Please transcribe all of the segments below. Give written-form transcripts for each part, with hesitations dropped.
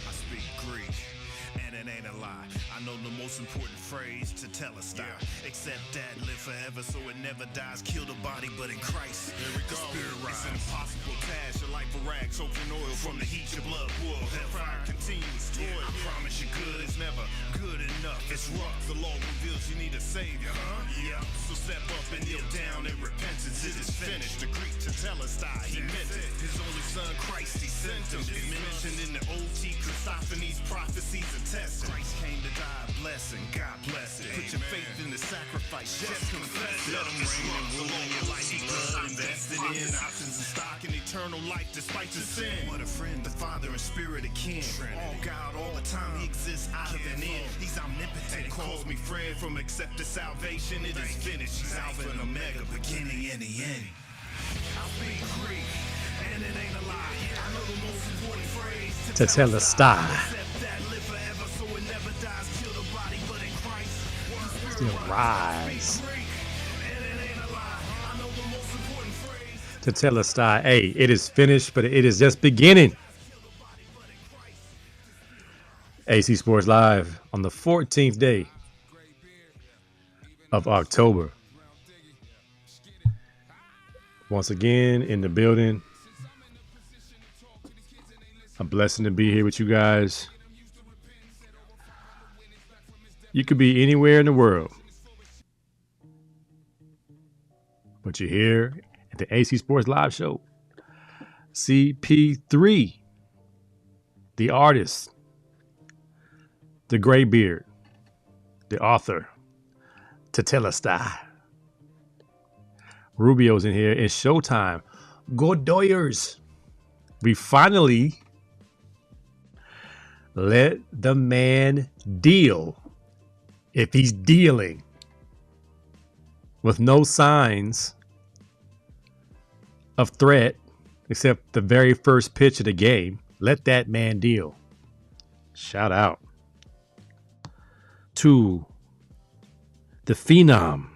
I speak Greek, and it ain't a lie. I know the most important phrase to tell a style. Accept that, live forever so it never dies. Kill the body, but in Christ, the spirit rise. It's an impossible task. Your life a rag, soaked in oil from the heat. Your blood boil, hellfire continues. Toil. I promise you, good is never good enough. It's rough. The law reveals you need a savior, huh? Yeah. So step up and kneel down in repentance. It is finished. The Greek to tell us die. He meant it. His only son, Christ, he sent him. Mentioned in the OT, Christophanies, prophecies, and tests. Christ came to die a blessing. God bless it. Put your faith in the sacrifice. Just confess it. Let him reign and rule in your life. Blood invested in options and stock and eternal life despite your sin. What a friend, the Father and Spirit akin. All God, all the time, he exists out of and in. He's omnipotent. Calls me friend from accepted salvation. It is finished. He's Alpha and Omega, beginning and the end. I speak Greek, and it ain't a lie. I know the most important phrase To tell a star. Still rise. To tell a star, hey, it is finished, but it is just beginning. AC Sports Live on the 14th day of October. Once again in the building. A blessing to be here with you guys. You could be anywhere in the world, but you're here at the AC Sports Live Show. CP3, the artist, the gray beard, the author, Tetelestai. Rubio's in here. It's showtime. Go Doyers. We finally let the man deal. If he's dealing with no signs of threat except the very first pitch of the game, let that man deal. Shout out to the Phenom.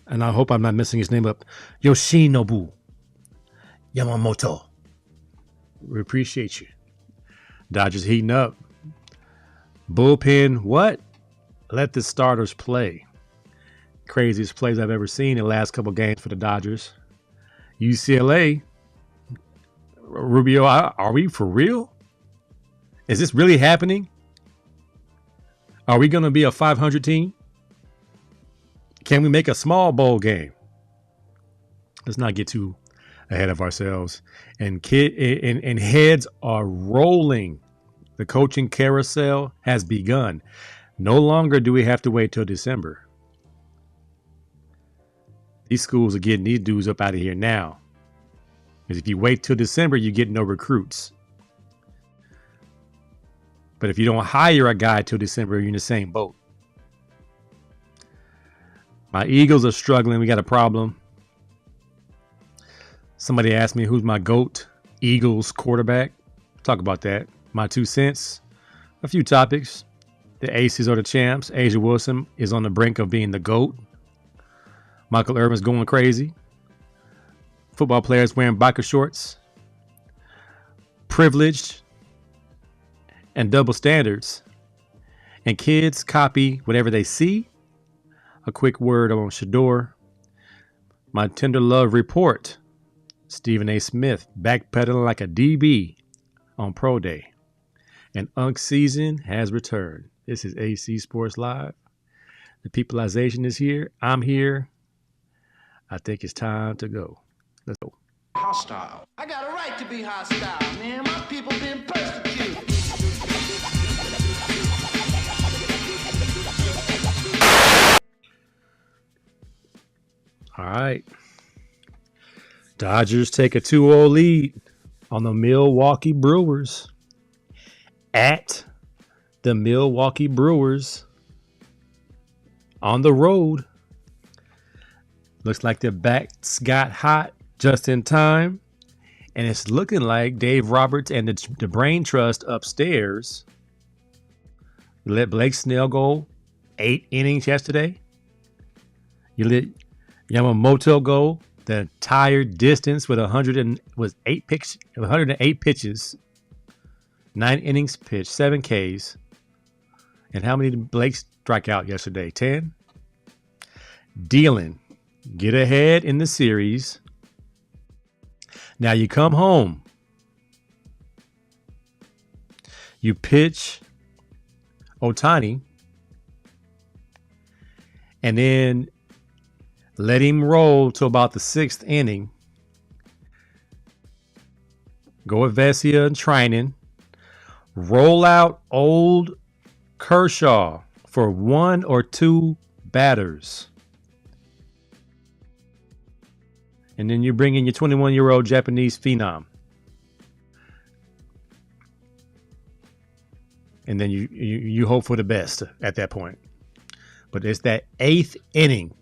And I hope I'm not messing his name up. Yoshinobu Yamamoto. We appreciate you. Dodgers heating up. Bullpen, what? Let the starters play. Craziest plays I've ever seen in the last couple games for the Dodgers. UCLA. Rubio, are we for real? Is this really happening? Are we going to be a 500 team? Can we make a small bowl game? Let's not get too ahead of ourselves. And heads are rolling. The coaching carousel has begun. No longer do we have to wait till December. These schools are getting these dudes up out of here now. Because if you wait till December, you get no recruits. But if you don't hire a guy till December, you're in the same boat. My Eagles are struggling. We got a problem. Somebody asked me who's my GOAT Eagles quarterback. Talk about that. My 2 cents. A few topics. The Aces are the champs. Asia Wilson is on the brink of being the GOAT. Michael Irvin's going crazy. Football players wearing biker shorts. Privileged. And double standards. And kids copy whatever they see. A quick word on Shedeur. My tender love report. Stephen A. Smith backpedaling like a DB on Pro Day. And Unk season has returned. This is AC Sports Live. The peopleization is here. I'm here. I think it's time to go. Let's go. Hostile. I got a right to be hostile, man. My people been persecuted. All right. Dodgers take a 2-0 lead on the Milwaukee Brewers at the Milwaukee Brewers on the road. Looks like the bats got hot just in time. And it's looking like Dave Roberts and the Brain Trust upstairs let Blake Snell go 8 innings yesterday. You let Yamamoto go the entire distance with 108 pitches, 9 innings pitched, 7 Ks. And how many did Blake strike out yesterday? 10? Dealing. Get ahead in the series. Now you come home. You pitch Ohtani. And then let him roll to about the 6th inning. Go with Vesia and Trinan. Roll out old Kershaw for 1 or 2 batters. And then you bring in your 21-year-old Japanese phenom. And then you hope for the best at that point. But it's that 8th inning.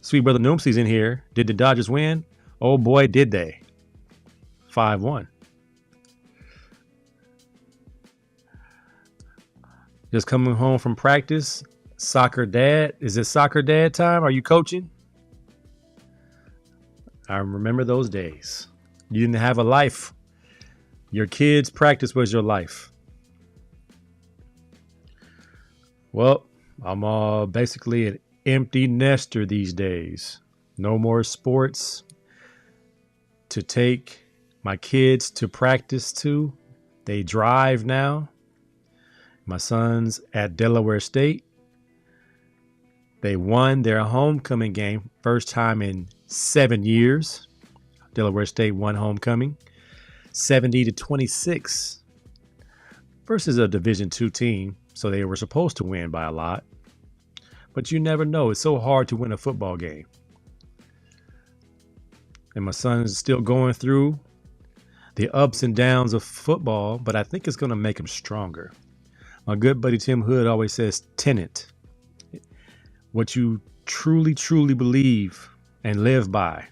Sweet brother Noomsy's in here. Did the Dodgers win? Oh boy, did they. 5-1. Just coming home from practice. Soccer dad. Is it soccer dad time? Are you coaching? I remember those days. You didn't have a life. Your kids' practice was your life. Well, I'm basically an empty nester these days. No more sports to take my kids to practice to. They drive now. My son's at Delaware State. They won their homecoming game, first time in 7 years. Delaware State won homecoming, 70-26 versus a Division II team. So they were supposed to win by a lot. But you never know. It's so hard to win a football game. And my son is still going through the ups and downs of football, but I think it's going to make him stronger. My good buddy Tim Hood always says, tenet. What you truly, truly believe and live by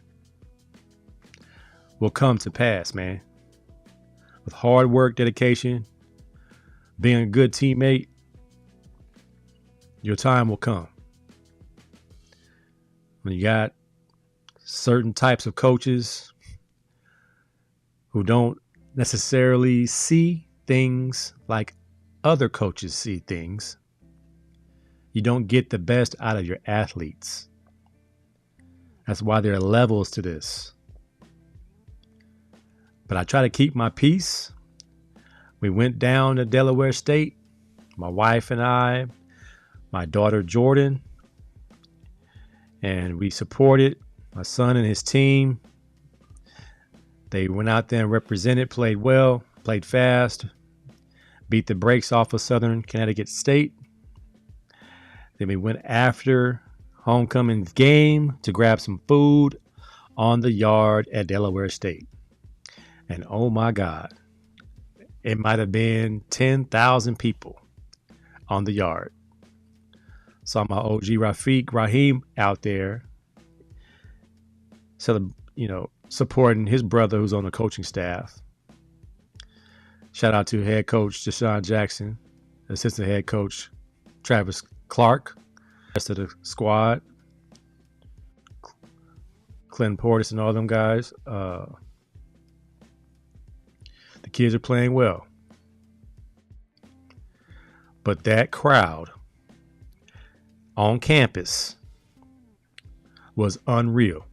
will come to pass, man. With hard work, dedication, being a good teammate, your time will come. When you got certain types of coaches who don't necessarily see things like other coaches see things, you don't get the best out of your athletes. That's why there are levels to this. But I try to keep my peace. We went down to Delaware State, my wife and I, my daughter Jordan, and we supported my son and his team. They went out there and represented, played well, played fast, beat the brakes off of Southern Connecticut State. Then we went after homecoming game to grab some food on the yard at Delaware State. And oh my God, it might have been 10,000 people on the yard. Saw my OG Raheem out there, supporting his brother who's on the coaching staff. Shout out to head coach Deshaun Jackson, assistant head coach Travis Clark, rest of the squad, Clinton Portis and all them guys. The kids are playing well. But that crowd on campus was unreal.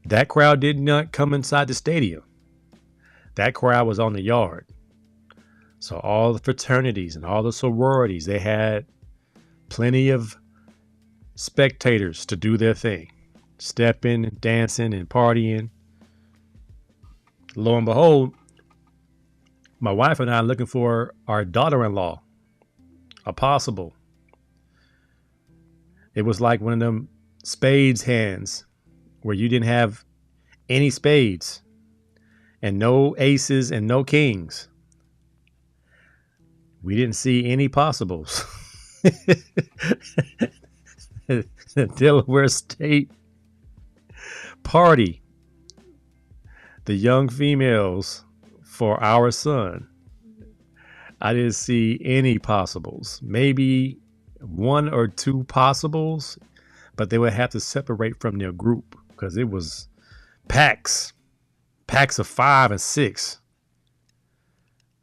That crowd did not come inside the stadium. That crowd was on the yard. So all the fraternities and all the sororities, they had plenty of spectators to do their thing. Stepping and dancing and partying. Lo and behold, my wife and I are looking for our daughter-in-law, a possible. It was like one of them spades hands where you didn't have any spades and no aces and no kings. We didn't see any possibles. The Delaware State party. The young females for our son. I didn't see any possibles. Maybe 1 or 2 possibles. but they would have to separate from their group because it was packs of 5 and 6,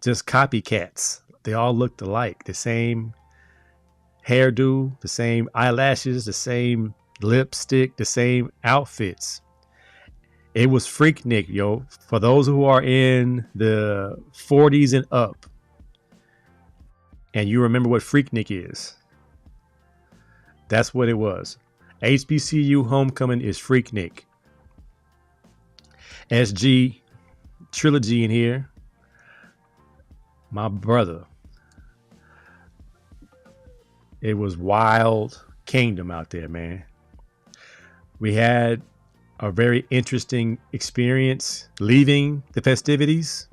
just copycats. They all looked alike, the same hairdo, the same eyelashes, the same lipstick, the same outfits. It was Freaknik, yo. For those who are in the 40s and up, and you remember what Freaknik is, that's what it was. HBCU homecoming is Freaknik. SG Trilogy in here. My brother. It was wild kingdom out there, man. We had a very interesting experience leaving the festivities.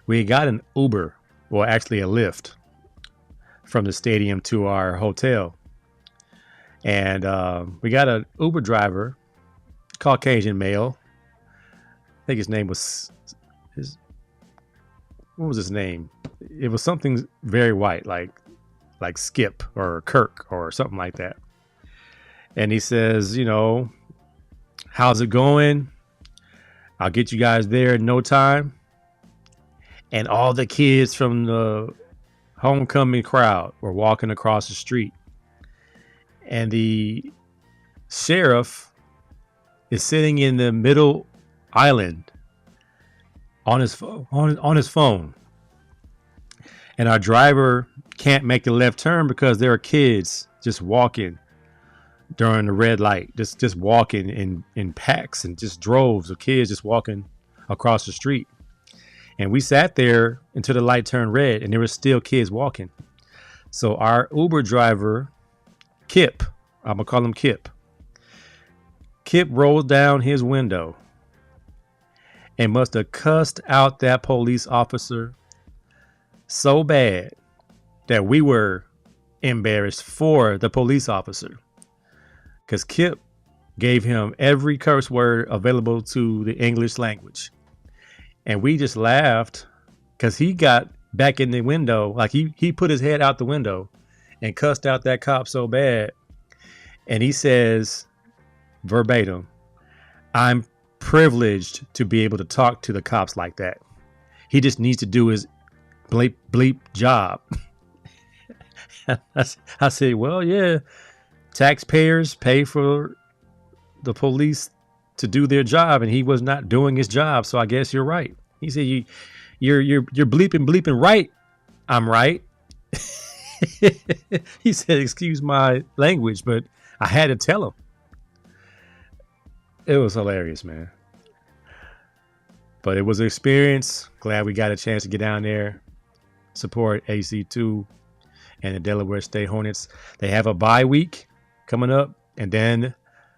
We got an Uber, or actually a Lyft, from the stadium to our hotel. And we got an Uber driver, Caucasian male. I think his name was what was his name? It was something very white, like Skip or Kirk or something like that. And he says, how's it going? I'll get you guys there in no time. And all the kids from the homecoming crowd were walking across the street. And the sheriff is sitting in the middle island on his phone. And our driver can't make the left turn because there are kids just walking during the red light, just walking in packs and just droves of kids just walking across the street. And we sat there until the light turned red and there were still kids walking. So our Uber driver, Kip, I'm gonna call him Kip. Kip rolled down his window and must have cussed out that police officer so bad that we were embarrassed for the police officer, because Kip gave him every curse word available to the English language. And we just laughed because he got back in the window, like he put his head out the window and cussed out that cop so bad. And he says verbatim, "I'm privileged to be able to talk to the cops like that. He just needs to do his bleep job." I said, well, yeah, taxpayers pay for the police to do their job, and he was not doing his job, so I guess you're right. He said, you're bleeping right. I'm right. He said, excuse my language, but I had to tell him. It was hilarious, man. But it was an experience. Glad we got a chance to get down there, support AC2 and the Delaware State Hornets. They have a bye week coming up, and then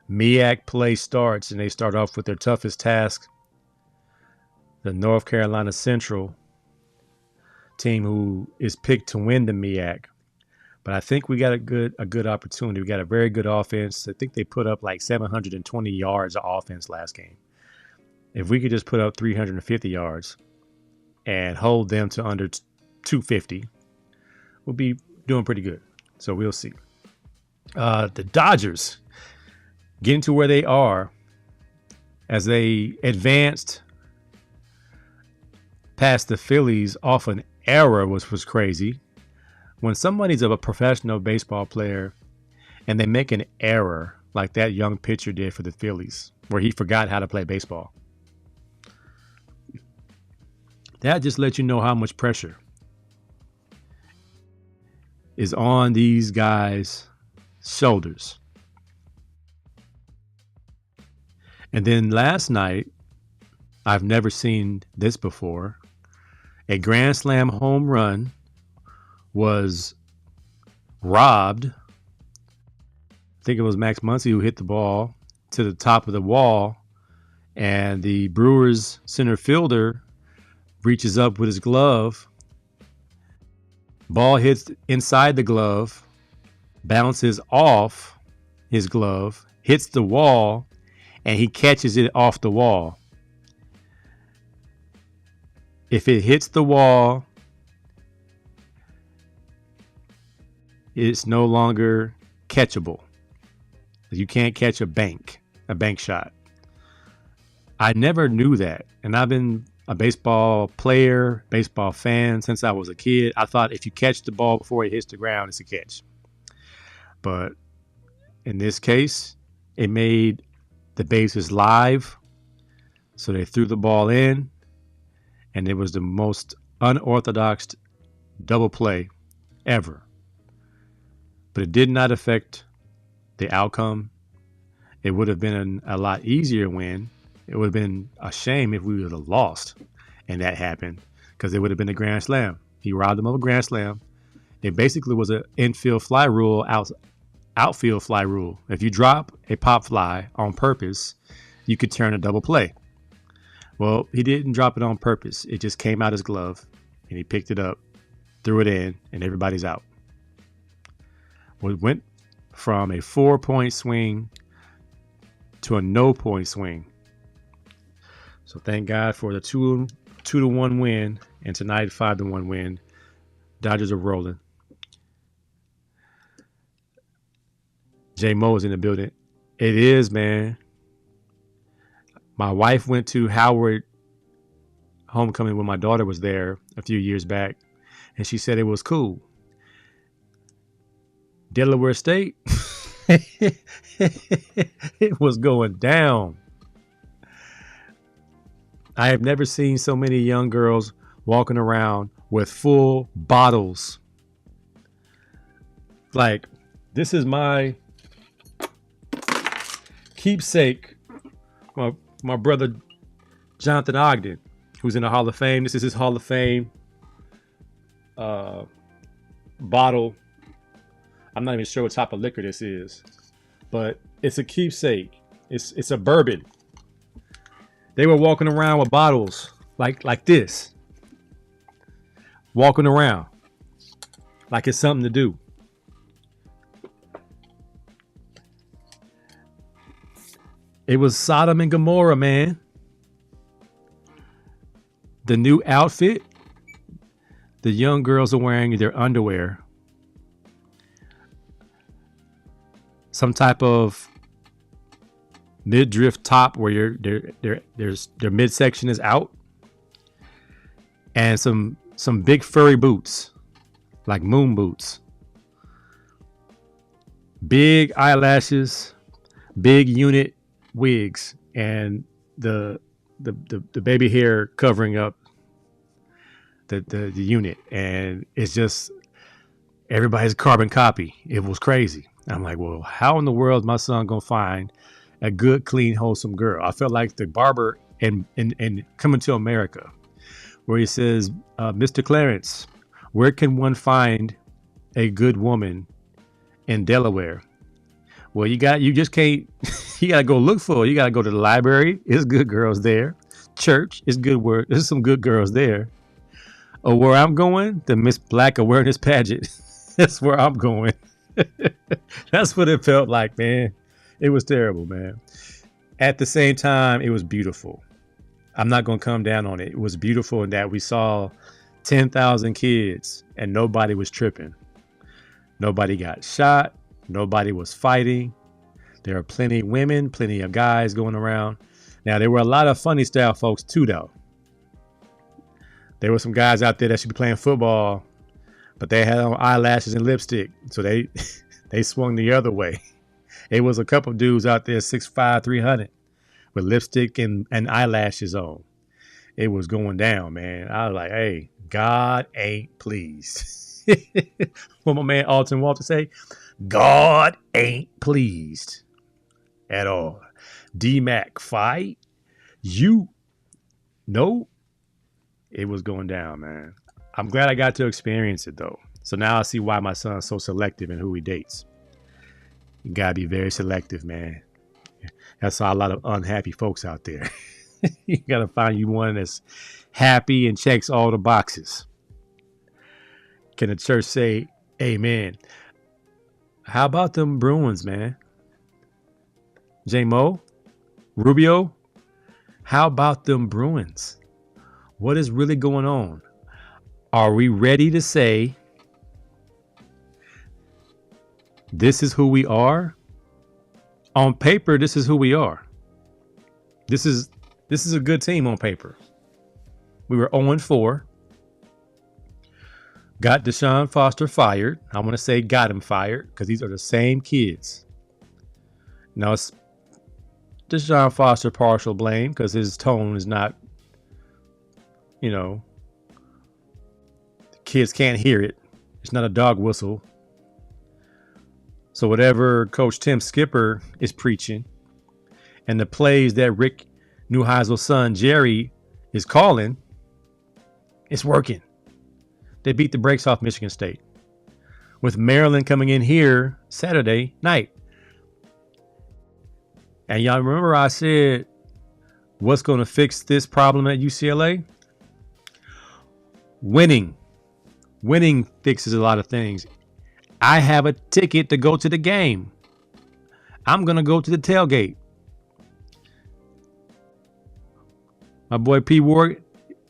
MEAC play starts, and they start off with their toughest task, the North Carolina Central team, who is picked to win the MEAC. But I think we got a good opportunity. We got a very good offense. I think they put up like 720 yards of offense last game. If we could just put up 350 yards and hold them to under 250, we'll be doing pretty good. So we'll see. The Dodgers getting to where they are as they advanced past the Phillies off an error, which was crazy. When somebody's a professional baseball player and they make an error like that young pitcher did for the Phillies, where he forgot how to play baseball, that just lets you know how much pressure is on these guys' shoulders. And then last night, I've never seen this before, a grand slam home run was robbed. I think it was Max Muncy who hit the ball to the top of the wall, and the Brewers center fielder reaches up with his glove. Ball hits inside the glove, bounces off his glove, hits the wall, and he catches it off the wall. If it hits the wall, it's no longer catchable. You can't catch a bank shot. I never knew that. And I've been a baseball player, baseball fan since I was a kid. I thought if you catch the ball before it hits the ground, it's a catch. But in this case, it made the bases live. So they threw the ball in, and it was the most unorthodox double play ever. But it did not affect the outcome. It would have been a lot easier win. It would have been a shame if we would have lost and that happened, because it would have been a grand slam. He robbed him of a grand slam. It basically was an infield fly rule, outfield fly rule. If you drop a pop fly on purpose, you could turn a double play. Well, he didn't drop it on purpose. It just came out his glove, and he picked it up, threw it in, and everybody's out. We went from a 4-point swing to a no-point swing. So thank God for the 2-1 win, and tonight 5-1 win. Dodgers are rolling. J Mo is in the building. It is, man. My wife went to Howard homecoming when my daughter was there a few years back, and she said it was cool. Delaware State, it was going down. I have never seen so many young girls walking around with full bottles. Like, this is my keepsake, my brother Jonathan Ogden, who's in the Hall of Fame. This is his Hall of Fame bottle. I'm not even sure what type of liquor this is, but it's a keepsake. It's a bourbon. They were walking around with bottles like this, walking around like it's something to do. It was Sodom and Gomorrah, man. The new outfit, the young girls are wearing their underwear, some type of midriff top where their midsection is out, and some big furry boots, like moon boots, big eyelashes, big unit wigs, and the baby hair covering up the unit, and it's just everybody's carbon copy. It was crazy. I'm like, well, how in the world is my son gonna find a good, clean, wholesome girl? I felt like the barber in Coming to America, where he says, Mr. Clarence, where can one find a good woman in Delaware? Well, you just can't. You gotta go look for her. You gotta go to the library. There's good girls there. Church is good work. There's some good girls there. Or where I'm going, the Miss Black Awareness Pageant. That's where I'm going. That's what it felt like, man. It was terrible, man. At the same time, it was beautiful. I'm not gonna come down on it. It was beautiful in that we saw 10,000 kids and nobody was tripping. Nobody got shot. Nobody was fighting. There are plenty of women, plenty of guys going around. Now, there were a lot of funny style folks too, though. There were some guys out there that should be playing football, but they had on eyelashes and lipstick, so they swung the other way. It was a couple of dudes out there, 6'5", 300, with lipstick and eyelashes on. It was going down, man. I was like, hey, God ain't pleased. What my man Alton Walter say? God ain't pleased at all. D-Mac fight? You? No. It was going down, man. I'm glad I got to experience it, though. So now I see why my son's so selective in who he dates. You gotta be very selective, man. That's a lot of unhappy folks out there. You gotta find you one that's happy and checks all the boxes. Can the church say amen? How about them Bruins, man? J-Mo? Rubio? How about them Bruins? What is really going on? Are we ready to say this is who we are? On paper, this is who we are. This is a good team on paper. We were 0-4. Got Deshaun Foster fired. I want to say got him fired because these are the same kids. Now, it's Deshaun Foster partial blame because his tone is not, the kids can't hear it. It's not a dog whistle. So whatever Coach Tim Skipper is preaching and the plays that Rick Neuheisel's son, Jerry, is calling, it's working. They beat the brakes off Michigan State. With Maryland coming in here Saturday night. And y'all remember I said, what's going to fix this problem at UCLA? Winning. Winning fixes a lot of things. I have a ticket to go to the game. I'm going to go to the tailgate. My boy P. Ward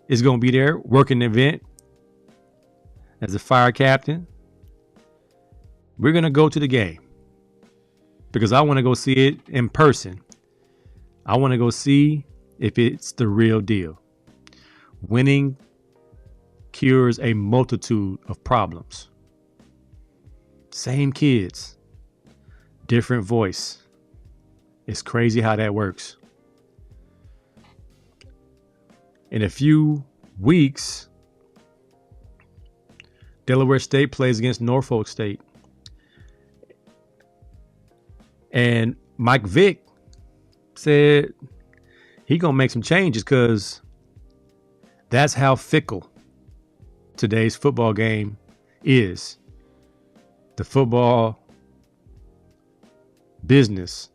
is going to be there working the event as a fire captain. We're going to go to the game because I want to go see it in person. I want to go see if it's the real deal. Winning cures a multitude of problems. Same kids, different voice. It's crazy how that works. In a few weeks, Delaware State plays against Norfolk State. And Mike Vick said he gonna make some changes because that's how fickle today's football game is. The football business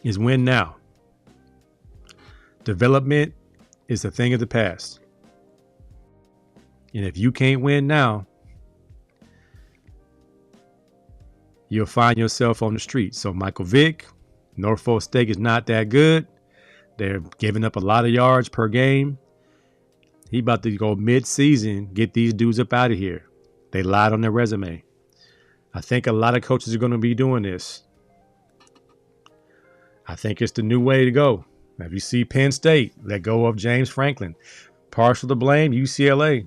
is win now. Development is a thing of the past. And if you can't win now, you'll find yourself on the street. So Michael Vick, Norfolk State is not that good. They're giving up a lot of yards per game. He about to go mid-season, get these dudes up out of here. They lied on their resume. I think a lot of coaches are going to be doing this. I think it's the new way to go. If you see Penn State, let go of James Franklin. Partial to blame, UCLA.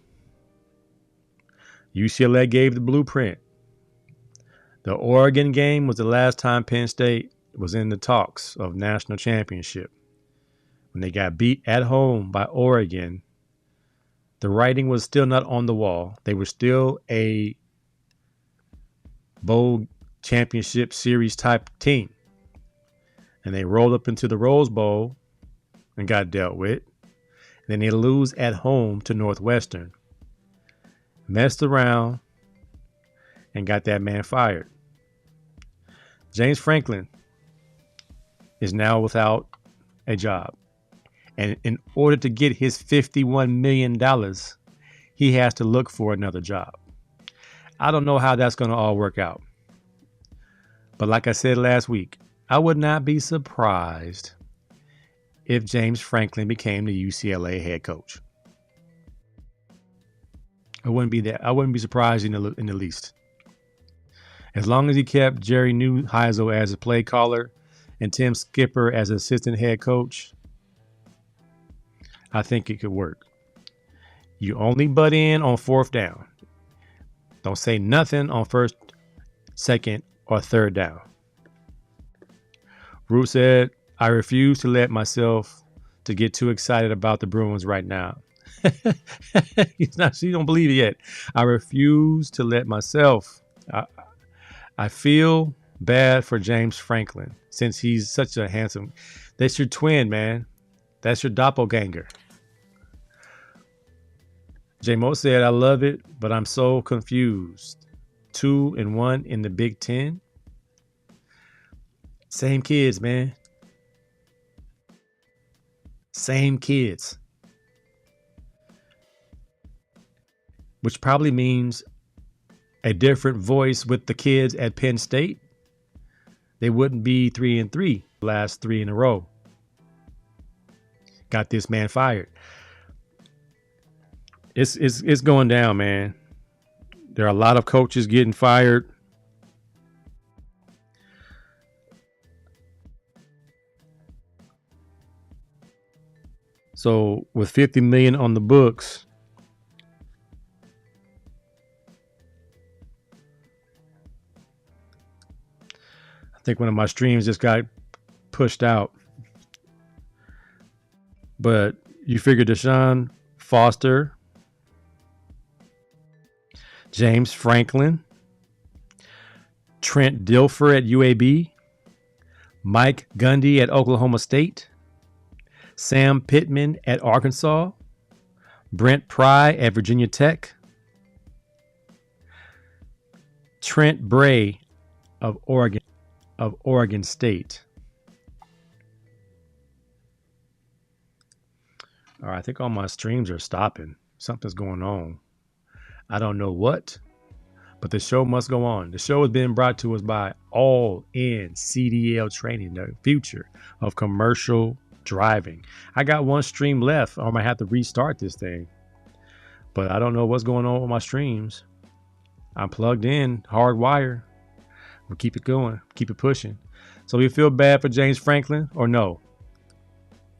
UCLA gave the blueprint. The Oregon game was the last time Penn State was in the talks of national championship. When they got beat at home by Oregon, the writing was still not on the wall. They were still a bowl championship series type team. And they rolled up into the Rose Bowl and got dealt with. And then they lose at home to Northwestern. Messed around and got that man fired. James Franklin is now without a job. And in order to get his $51 million, he has to look for another job. I don't know how that's going to all work out. But like I said last week, I would not be surprised if James Franklin became the UCLA head coach. I wouldn't be surprised in the least. As long as he kept Jerry Neuheisel as a play caller and Tim Skipper as assistant head coach, I think it could work. You only butt in on fourth down. Don't say nothing on first, second, or third down. Rue said, I refuse to let myself to get too excited about the Bruins right now. She don't believe it yet. I refuse to let myself. I feel bad for James Franklin since he's such a handsome. That's your twin, man. That's your doppelganger. J-Mo said, I love it, but I'm so confused. 2-1 in the Big Ten. Same kids, man. Same kids. Which probably means a different voice with the kids at Penn State. They wouldn't be 3-3 last 3 in a row. Got this man fired. It's going down, man. There are a lot of coaches getting fired. So with 50 million on the books, I think one of my streams just got pushed out. But you figure Deshaun Foster, James Franklin, Trent Dilfer at UAB, Mike Gundy at Oklahoma State, Sam Pittman at Arkansas, Brent Pry at Virginia Tech, Trent Bray of Oregon State. All right, I think all my streams are stopping. Something's going on. I don't know what, but the show must go on. The show is being brought to us by All In CDL Training, the future of commercial driving. I got one stream left. I might have to restart this thing, but I don't know what's going on with my streams. I'm plugged in, hardwire. We'll keep it going, keep it pushing. So we feel bad for James Franklin, or no?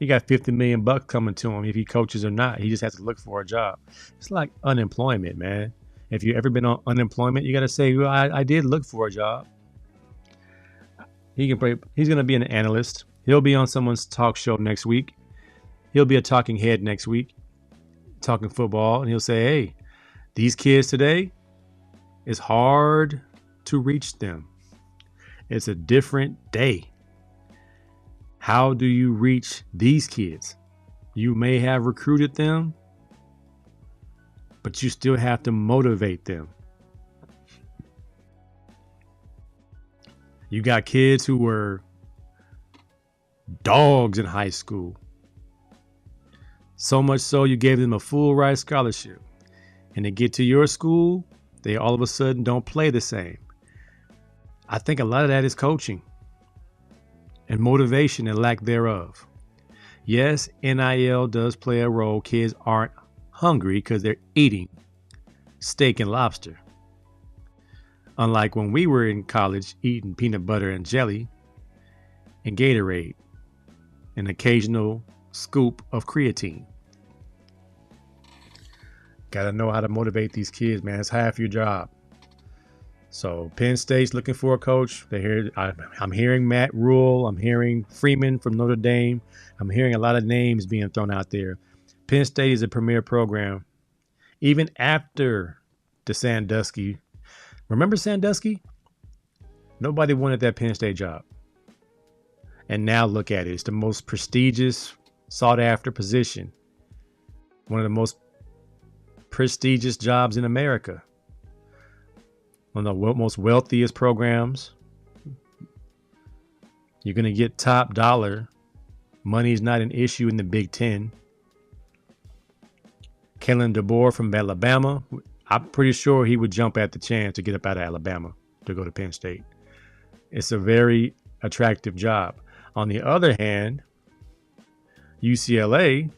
He got $50 million coming to him if he coaches or not. He just has to look for a job. It's like unemployment, man. If you've ever been on unemployment, you got to say, well, I did look for a job. He's going to be an analyst. He'll be on someone's talk show next week. He'll be a talking head next week, talking football. And he'll say, hey, these kids today, it's hard to reach them. It's a different day. How do you reach these kids? You may have recruited them, but you still have to motivate them. You got kids who were dogs in high school. So much so you gave them a full ride scholarship. And they get to your school, they all of a sudden don't play the same. I think a lot of that is coaching and motivation and lack thereof. Yes, NIL does play a role. Kids aren't hungry because they're eating steak and lobster. Unlike when we were in college eating peanut butter and jelly and Gatorade, an occasional scoop of creatine. Gotta know how to motivate these kids, man. It's half your job. So Penn State's looking for a coach. I'm hearing Matt Rule. I'm hearing Freeman from Notre Dame. I'm hearing a lot of names being thrown out there. Penn State is a premier program. Even after the Sandusky. Remember Sandusky? Nobody wanted that Penn State job. And now look at it. It's the most prestigious, sought after position. One of the most prestigious jobs in America. One of the most wealthiest programs. You're going to get top dollar. Money is not an issue in the Big Ten. Kalen DeBoer from Alabama. I'm pretty sure he would jump at the chance to get up out of Alabama to go to Penn State. It's a very attractive job. On the other hand, UCLA,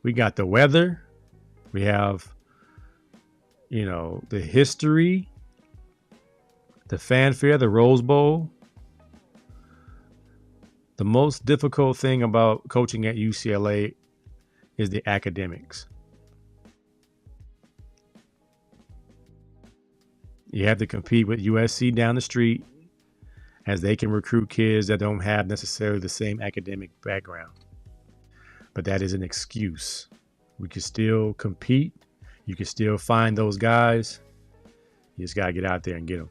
we got the weather. We have, the history, the fanfare, the Rose Bowl. The most difficult thing about coaching at UCLA is the academics. You have to compete with USC down the street, as they can recruit kids that don't have necessarily the same academic background. But that is an excuse. We can still compete. You can still find those guys. You just got to get out there and get them.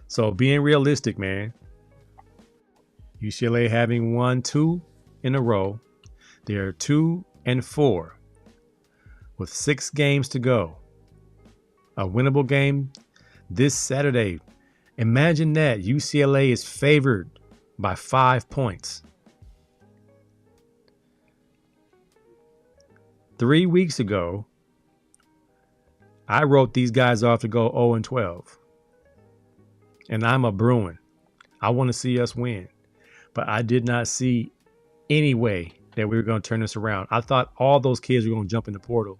So being realistic, man. UCLA having won 2 in a row. They are 2-4 with 6 games to go. A winnable game this Saturday. Imagine that. UCLA is favored by 5 points. 3 weeks ago, I wrote these guys off to go 0-12. And I'm a Bruin. I want to see us win. But I did not see any way that we were going to turn this around. I thought all those kids were going to jump in the portal,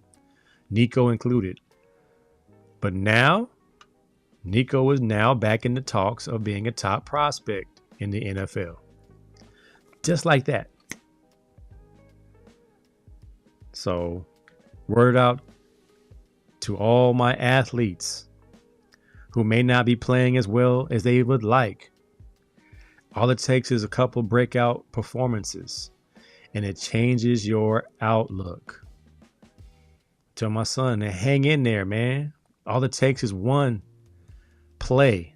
Nico included. But now, Nico is now back in the talks of being a top prospect in the NFL. Just like that. So, word out to all my athletes who may not be playing as well as they would like. All it takes is a couple breakout performances, and it changes your outlook. Tell my son to hang in there, man. All it takes is one play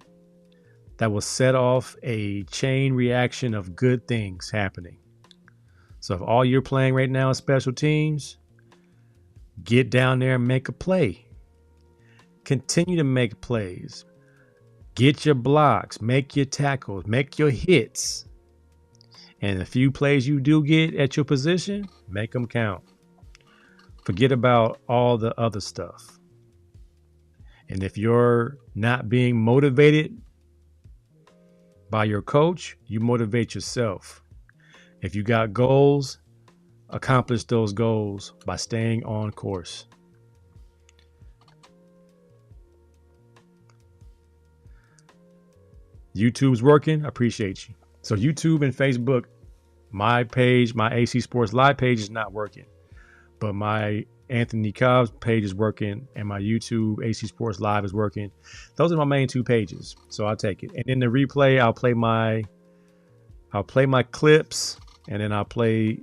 that will set off a chain reaction of good things happening. So if all you're playing right now is special teams, get down there and make a play. Continue to make plays. Get your blocks, make your tackles, make your hits. And the few plays you do get at your position, make them count. Forget about all the other stuff. And if you're not being motivated by your coach, you motivate yourself. If you got goals, accomplish those goals by staying on course. YouTube's working. I appreciate you. So YouTube and Facebook, my page, my AC Sports Live page is not working, but my Anthony Cobb's page is working and my YouTube AC Sports Live is working. Those are my main two pages. So I'll take it. And in the replay, I'll play my clips, and then I'll play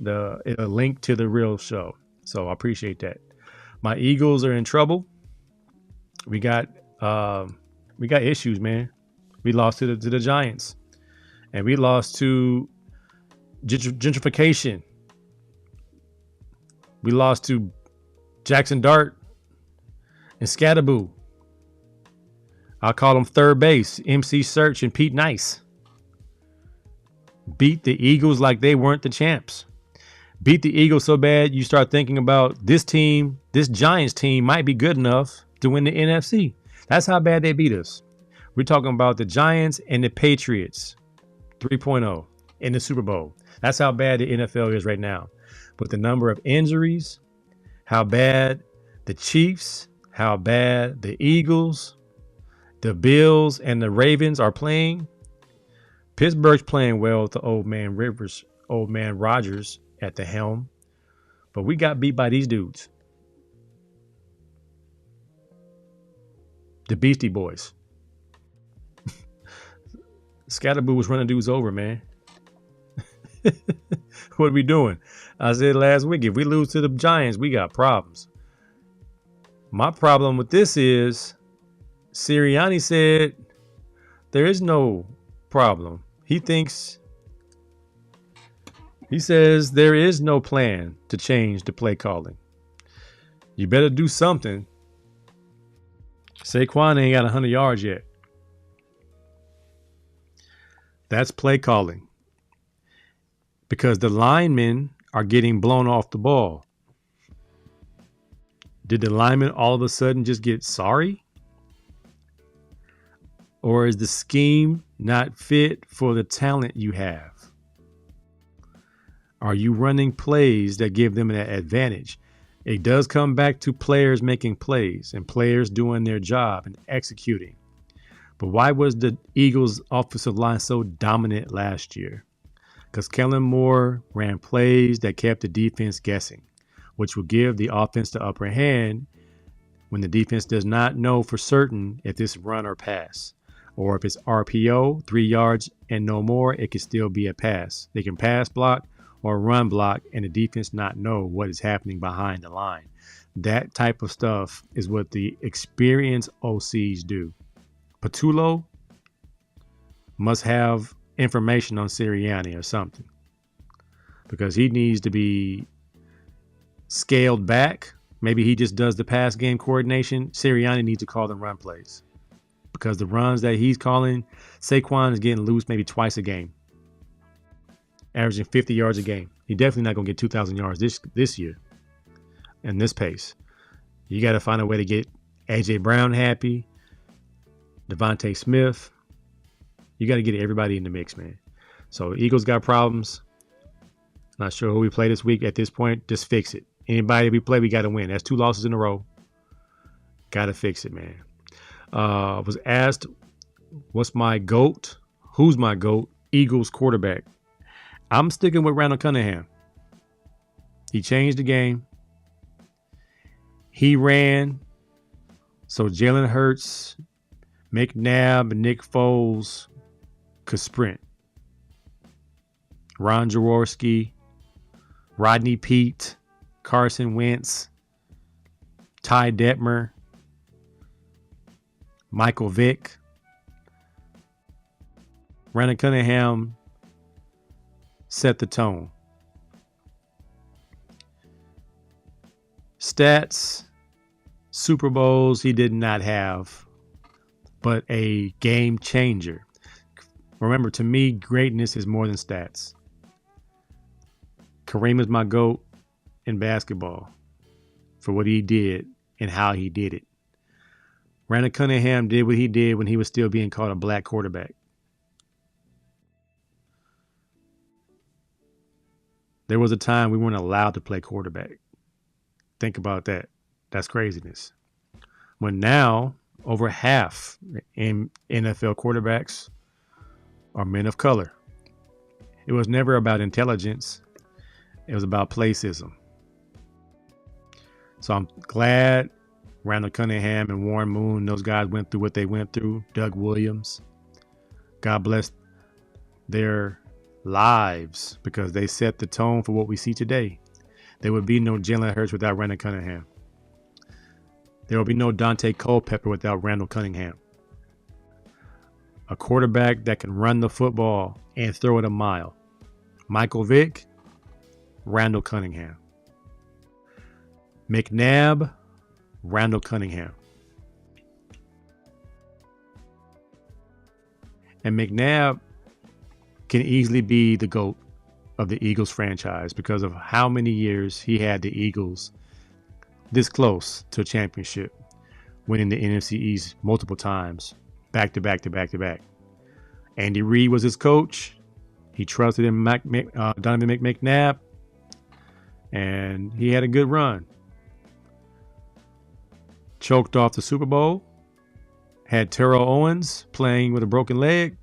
a link to the real show. So I appreciate that. My Eagles are in trouble. We got issues, man. We lost to the Giants, and we lost to gentrification. We lost to Jackson Dart and Scatterboo. I'll call them third base, MC Search and Pete Nice. Beat the Eagles like they weren't the champs. Beat the Eagles so bad you start thinking about this team, this Giants team might be good enough to win the NFC. That's how bad they beat us. We're talking about the Giants and the Patriots 3.0 in the Super Bowl. That's how bad the NFL is right now. But the number of injuries, how bad the Chiefs, how bad the Eagles, the Bills, and the Ravens are playing. Pittsburgh's playing well with the old man Rodgers at the helm. But we got beat by these dudes. The Beastie Boys. Scatterboo was running dudes over, man. What are we doing? I said last week, if we lose to the Giants, we got problems. My problem with this is Sirianni said there is no problem. He says there is no plan to change the play calling. You better do something. Saquon ain't got 100 yards yet. That's play calling. Because the linemen are getting blown off the ball. Did the linemen all of a sudden just get sorry? Or is the scheme not fit for the talent you have? Are you running plays that give them an advantage? It does come back to players making plays and players doing their job and executing. But why was the Eagles' offensive line so dominant last year? Because Kellen Moore ran plays that kept the defense guessing, which will give the offense the upper hand when the defense does not know for certain if it's run or pass. Or if it's RPO, 3 yards and no more, it can still be a pass. They can pass block or run block and the defense not know what is happening behind the line. That type of stuff is what the experienced OCs do. Patullo must have information on Sirianni or something, because he needs to be scaled back. Maybe he just does the pass game coordination. Sirianni needs to call them run plays, because the runs that he's calling, Saquon is getting loose maybe twice a game, averaging 50 yards a game. He's definitely not going to get 2,000 yards this year and this pace. You got to find a way to get A.J. Brown happy, Devontae Smith. You got to get everybody in the mix, man. So Eagles got problems. Not sure who we play this week. At this point, just fix it. Anybody we play, we got to win. That's 2 losses in a row. Got to fix it, man. Was asked, what's my GOAT? Who's my GOAT? Eagles quarterback. I'm sticking with Randall Cunningham. He changed the game. He ran so Jalen Hurts, McNabb, and Nick Foles could sprint. Ron Jaworski, Rodney Peete, Carson Wentz, Ty Detmer, Michael Vick, Randall Cunningham set the tone. Stats, Super Bowls he did not have, but a game changer. Remember, to me, greatness is more than stats. Kareem is my GOAT in basketball for what he did and how he did it. Randall Cunningham did what he did when he was still being called a black quarterback. There was a time we weren't allowed to play quarterback. Think about that. That's craziness. When now, over half in NFL quarterbacks are men of color. It was never about intelligence. It was about placism. So I'm glad Randall Cunningham and Warren Moon, those guys went through what they went through. Doug Williams. God bless their lives because they set the tone for what we see today. There would be no Jalen Hurts without Randall Cunningham. There will be no Dante Culpepper without Randall Cunningham. A quarterback that can run the football and throw it a mile. Michael Vick, Randall Cunningham. McNabb, Randall Cunningham. And McNabb can easily be the GOAT of the Eagles franchise because of how many years he had the Eagles this close to a championship, winning the NFC East multiple times, back to back to back to back. Andy Reid was his coach. He trusted in Donovan McNabb, and he had a good run. Choked off the Super Bowl. Had Terrell Owens playing with a broken leg.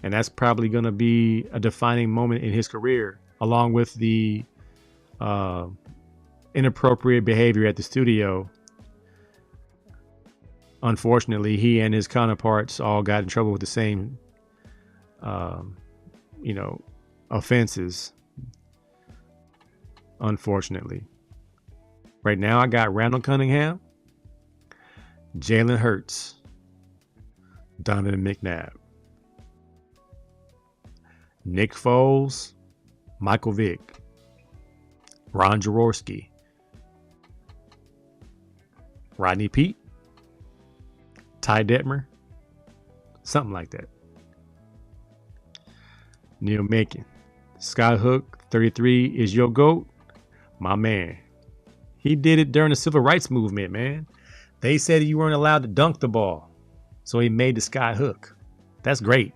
And that's probably going to be a defining moment in his career, along with the inappropriate behavior at the studio. Unfortunately, he and his counterparts all got in trouble with the same, offenses. Unfortunately. Right now, I got Randall Cunningham, Jalen Hurts, Donovan McNabb, Nick Foles, Michael Vick, Ron Jaworski, Rodney Peete, Ty Detmer, something like that. Neil Macon, Scott Hook, 33 is your GOAT, my man. He did it during the civil rights movement, man. They said you weren't allowed to dunk the ball, so he made the sky hook. That's great.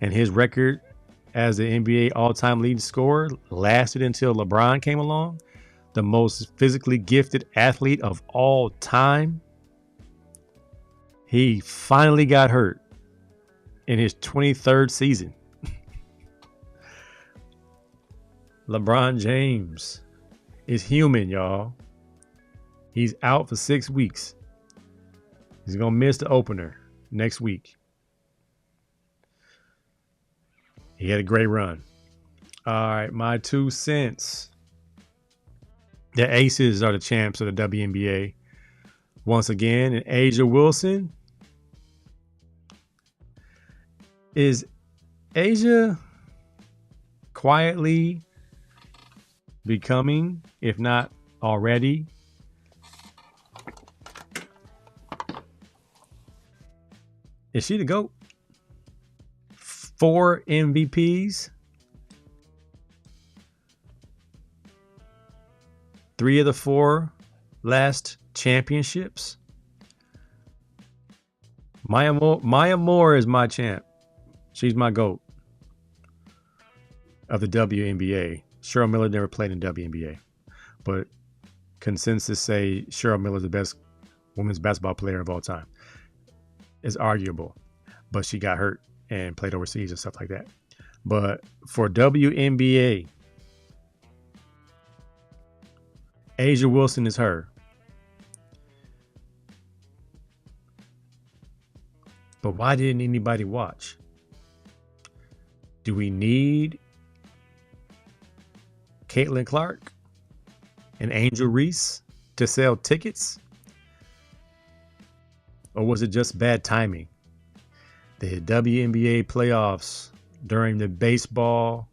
And his record as the NBA all-time leading scorer lasted until LeBron came along, the most physically gifted athlete of all time. He finally got hurt in his 23rd season. LeBron James is human, y'all. He's out for 6 weeks. He's going to miss the opener next week. He had a great run. All right, my 2 cents. The Aces are the champs of the WNBA. Once again, and Asia Wilson. Is Asia quietly becoming, if not already, is she the GOAT? 4 MVPs, 3 of the 4 last championships. Maya Moore is my champ. She's my GOAT of the WNBA. Cheryl Miller never played in WNBA, but consensus say Cheryl Miller is the best women's basketball player of all time. It's arguable, but she got hurt and played overseas and stuff like that. But for WNBA, Asia Wilson is her. But why didn't anybody watch? Do we need Caitlin Clark and Angel Reese to sell tickets? Or was it just bad timing? The WNBA playoffs during the baseball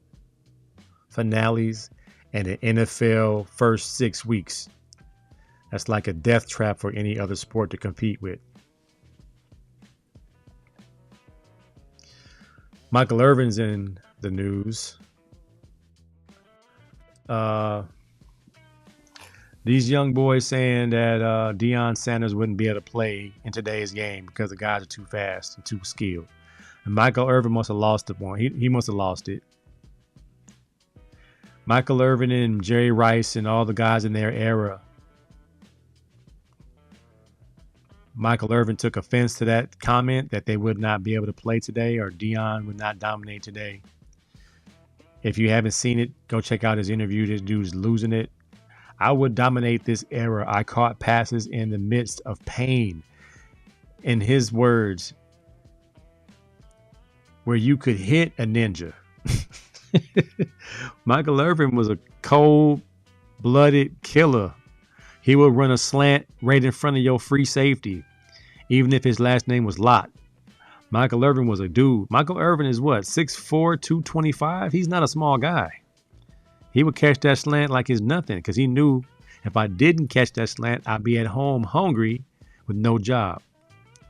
finales and the NFL first 6 weeks. That's like a death trap for any other sport to compete with. Michael Irvin's in the news. These young boys saying that Deion Sanders wouldn't be able to play in today's game because the guys are too fast and too skilled. And Michael Irvin must have lost it one. He must have lost it. Michael Irvin and Jerry Rice and all the guys in their era. Michael Irvin took offense to that comment that they would not be able to play today or Deion would not dominate today. If you haven't seen it, go check out his interview. This dude's losing it. I would dominate this era. I caught passes in the midst of pain. In his words, where you could hit a ninja. Michael Irvin was a cold-blooded killer. He would run a slant right in front of your free safety, even if his last name was Lott. Michael Irvin was a dude. Michael Irvin is what, 6'4", 225? He's not a small guy. He would catch that slant like it's nothing because he knew if I didn't catch that slant, I'd be at home hungry with no job.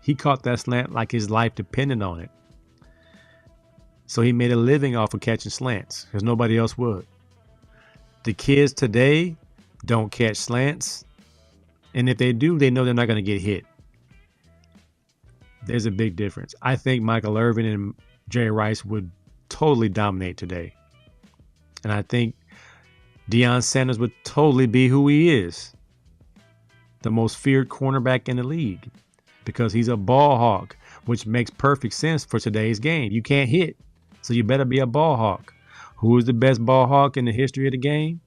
He caught that slant like his life depended on it. So he made a living off of catching slants because nobody else would. The kids today don't catch slants. And if they do, they know they're not going to get hit. There's a big difference. I think Michael Irvin and Jerry Rice would totally dominate today. And I think Deion Sanders would totally be who he is. The most feared cornerback in the league. Because he's a ball hawk, which makes perfect sense for today's game. You can't hit, so you better be a ball hawk. Who is the best ball hawk in the history of the game?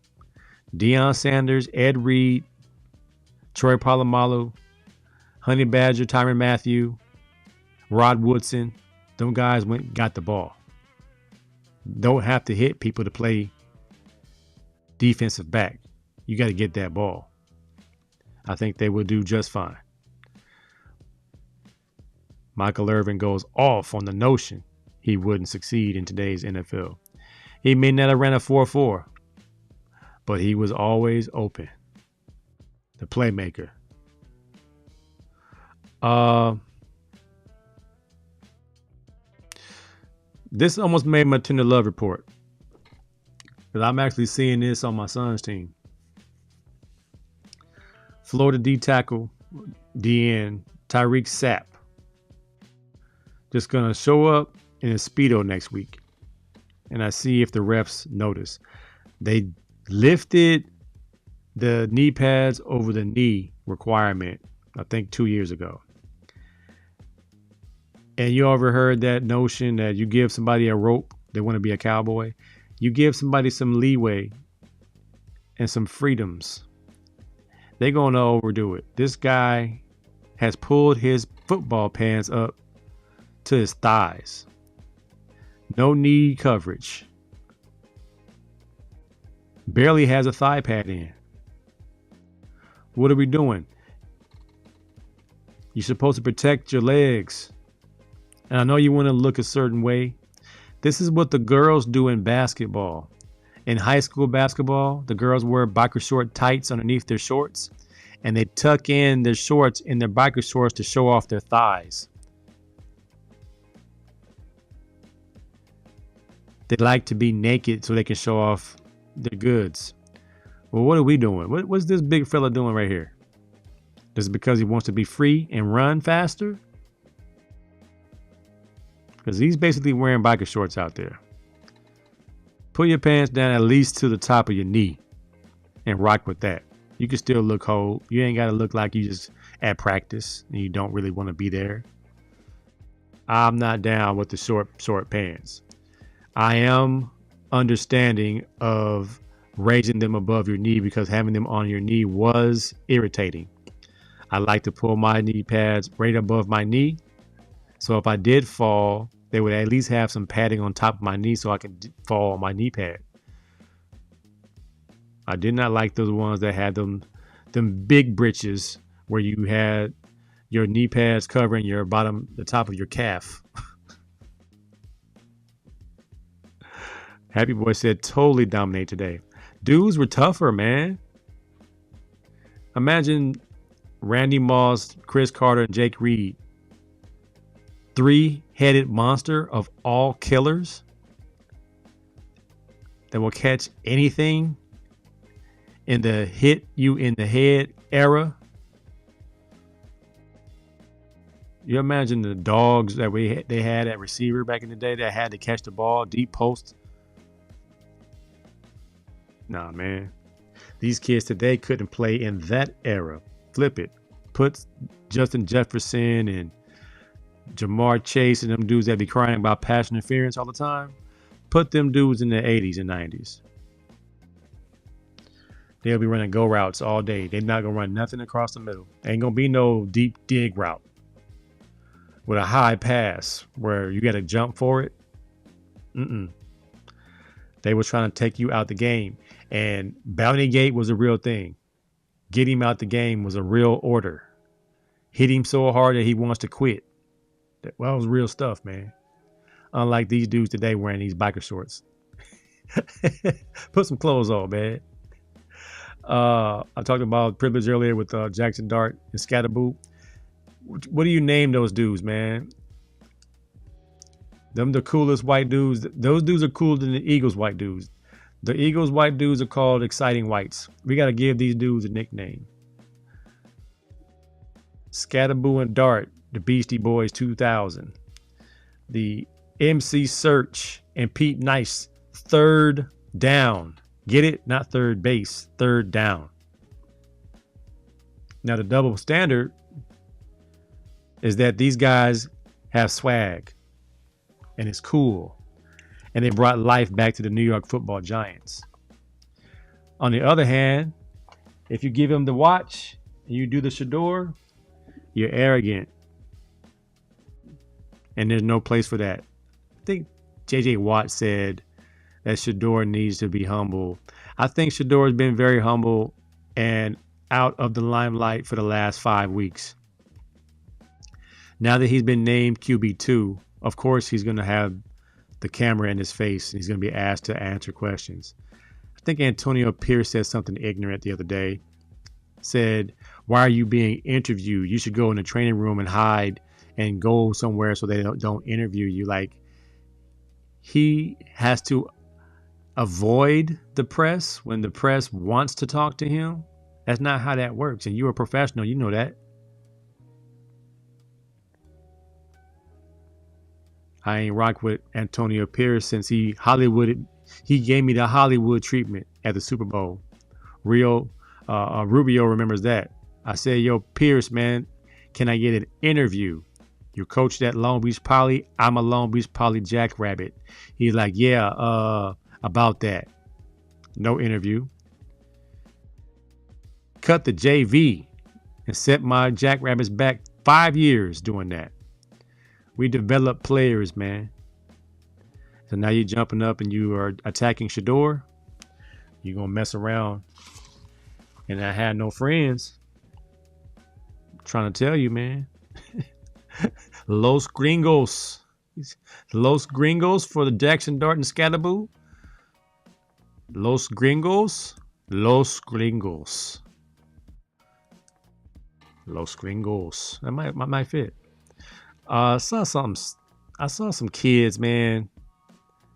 Deion Sanders, Ed Reed, Troy Polamalu, Honey Badger, Tyrann Mathieu, Rod Woodson. Them guys went and got the ball. Don't have to hit people to play defensive back. You got to get that ball. I think they will do just fine. Michael Irvin goes off on the notion he wouldn't succeed in today's NFL. He may not have ran a 4.4, but he was always open. The playmaker. This almost made my Tender Love report. Because I'm actually seeing this on my son's team. Florida D tackle, DN, Tyreek Sapp. Just going to show up in a Speedo next week. And I see if the refs notice. They lifted the knee pads over the knee requirement, I think 2 years ago. And you ever heard that notion that you give somebody a rope, they want to be a cowboy? You give somebody some leeway and some freedoms, they're going to overdo it. This guy has pulled his football pants up to his thighs. No knee coverage. Barely has a thigh pad in. What are we doing? You're supposed to protect your legs. And I know you want to look a certain way. This is what the girls do in basketball. In high school basketball, the girls wear biker short tights underneath their shorts. And they tuck in their shorts in their biker shorts to show off their thighs. They like to be naked so they can show off their goods. Well, what are we doing? What's this big fella doing right here? Is it because he wants to be free and run faster? Because he's basically wearing biker shorts out there. Pull your pants down at least to the top of your knee and rock with that. You can still look whole. You ain't got to look like you just at practice and you don't really want to be there. I'm not down with the short pants. I am understanding of raising them above your knee because having them on your knee was irritating. I like to pull my knee pads right above my knee. So if I did fall, they would at least have some padding on top of my knee so I could fall on my knee pad. I did not like those ones that had them big britches where you had your knee pads covering your the top of your calf. Happy Boy said totally dominate today. Dudes were tougher, man. Imagine Randy Moss, Chris Carter, and Jake Reed. Three-headed monster of all killers that will catch anything in the hit you in the head era. You imagine the dogs that they had at receiver back in the day that had to catch the ball deep post. Nah, man. These kids today couldn't play in that era. Flip it. Put Justin Jefferson and Jamar Chase and them dudes that be crying about pass interference all the time. Put them dudes in the 80s and 90s. They'll be running go routes all day. They're not going to run nothing across the middle. Ain't going to be no deep dig route with a high pass where you got to jump for it. They were trying to take you out the game. And Bounty Gate was a real thing. Get him out the game was a real order. Hit him so hard that he wants to quit. Well, it was real stuff, man. Unlike these dudes today wearing these biker shorts. Put some clothes on, man. I talked about Priviledge earlier with Jackson Dart and Scatterboo. What do you name those dudes, man? Them the coolest white dudes. Those dudes are cooler than the Eagles white dudes. The Eagles white dudes are called exciting whites. We got to give these dudes a nickname. Scatterboo and Dart, the Beastie Boys 2000. The MC Search and Pete Nice, third down. Get it? Not third base, third down. Now the double standard is that these guys have swag and it's cool. And they brought life back to the New York Football Giants. On the other hand, if you give him the watch and you do the Shedeur, you're arrogant. And there's no place for that. I think J.J. Watt said that Shedeur needs to be humble. I think Shedeur has been very humble and out of the limelight for the last 5 weeks. Now that he's been named QB2, of course he's going to have the camera in his face and he's going to be asked to answer questions. I think Antonio Pierce said something ignorant the other day. Said, why are you being interviewed? You should go in the training room and hide and go somewhere so they don't interview you. Like, he has to avoid the press when the press wants to talk to him. That's not how that works. And you're a professional. You know that. I ain't rock with Antonio Pierce since he gave me the Hollywood treatment at the Super Bowl. Rubio remembers that. I said, yo, Pierce, man, can I get an interview? You coached at Long Beach Poly. I'm a Long Beach Poly Jackrabbit. He's like, yeah, about that. No interview. Cut the JV and set my Jackrabbits back 5 years doing that. We develop players, man. So now you're jumping up and you are attacking Shedeur. You're going to mess around. And I had no friends. I'm trying to tell you, man. Los Gringos. Los Gringos for the Jackson Dart and Scatterboo. Los Gringos. Los Gringos. Los Gringos. That might fit. I saw some kids, man.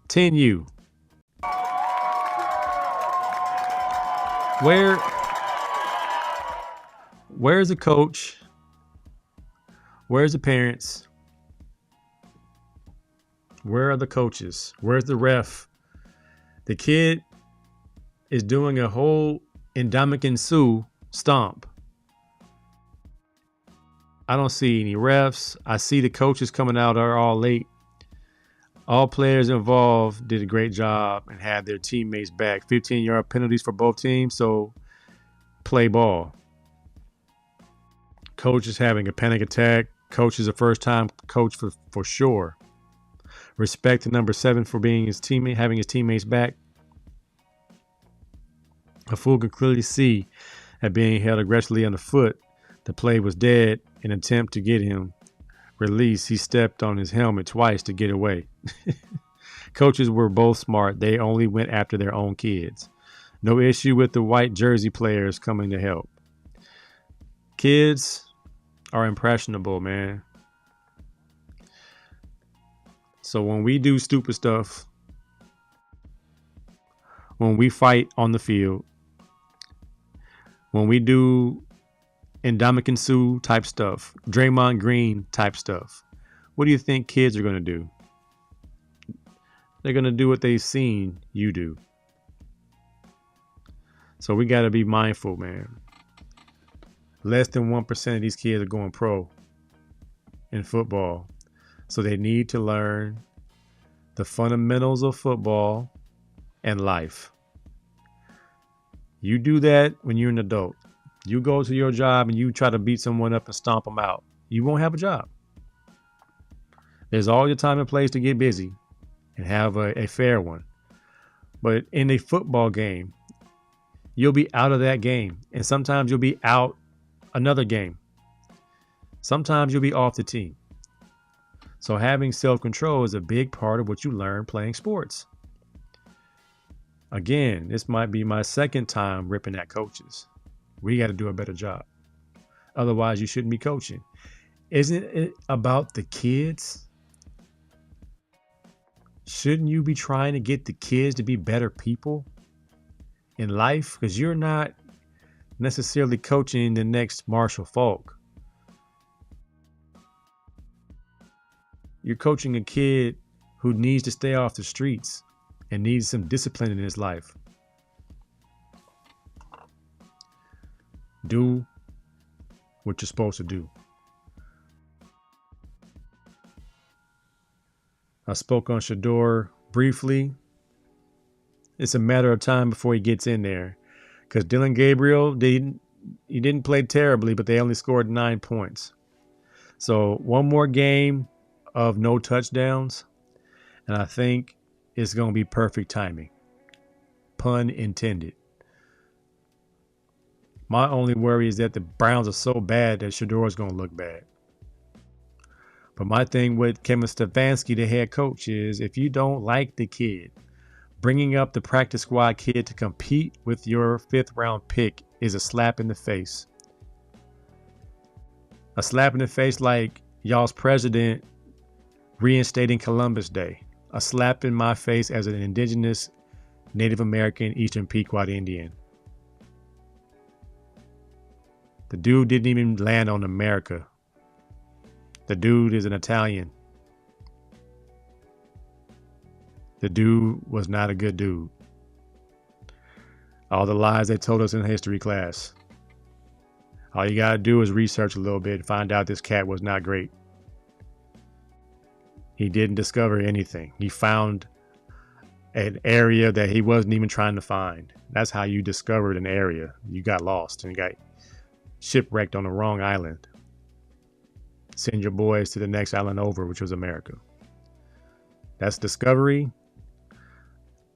10U. Where's the coach? Where's the parents? Where are the coaches? Where's the ref? The kid is doing a whole Ndamukong Suh stomp. I don't see any refs. I see the coaches coming out are all late. All players involved did a great job and had their teammates back. 15-yard penalties for both teams, so play ball. Coach is having a panic attack. Coach is a first-time coach for sure. Respect to number 7 for being his teammate, having his teammates back. A fool could clearly see that being held aggressively on the foot, the play was dead. In an attempt to get him released, he stepped on his helmet twice to get away. Coaches were both smart. They only went after their own kids. No issue with the white jersey players coming to help. Kids are impressionable, man. So when we do stupid stuff, when we fight on the field, when we do Ndamukong Suh type stuff, Draymond Green type stuff, what do you think kids are going to do? They're going to do what they've seen you do. So we got to be mindful, man. Less than 1% of these kids are going pro in football. So they need to learn the fundamentals of football and life. You do that when you're an adult. You go to your job and you try to beat someone up and stomp them out. You won't have a job. There's all your time and place to get busy and have a fair one. But in a football game, you'll be out of that game. And sometimes you'll be out another game. Sometimes you'll be off the team. So having self-control is a big part of what you learn playing sports. Again, this might be my second time ripping at coaches. We got to do a better job. Otherwise, you shouldn't be coaching. Isn't it about the kids? Shouldn't you be trying to get the kids to be better people in life? Because you're not necessarily coaching the next Marshall Falk. You're coaching a kid who needs to stay off the streets and needs some discipline in his life. Do what you're supposed to do. I spoke on Shedeur briefly. It's a matter of time before he gets in there. Because Dylan Gabriel, he didn't play terribly, but they only scored 9 points. So one more game of no touchdowns, and I think it's going to be perfect timing. Pun intended. My only worry is that the Browns are so bad that Shedeur is going to look bad. But my thing with Kevin Stefanski, the head coach, is if you don't like the kid, bringing up the practice squad kid to compete with your 5th round pick is a slap in the face. A slap in the face like y'all's president reinstating Columbus Day. A slap in my face as an indigenous Native American Eastern Pequot Indian. The dude didn't even land on America. The dude is an Italian. The dude was not a good dude. All the lies they told us in history class. All you gotta do is research a little bit and find out this cat was not great. He didn't discover anything. He found an area that he wasn't even trying to find. That's how you discovered an area. You got lost and you got shipwrecked on the wrong island. Send your boys to the next island over, which was America. That's discovery.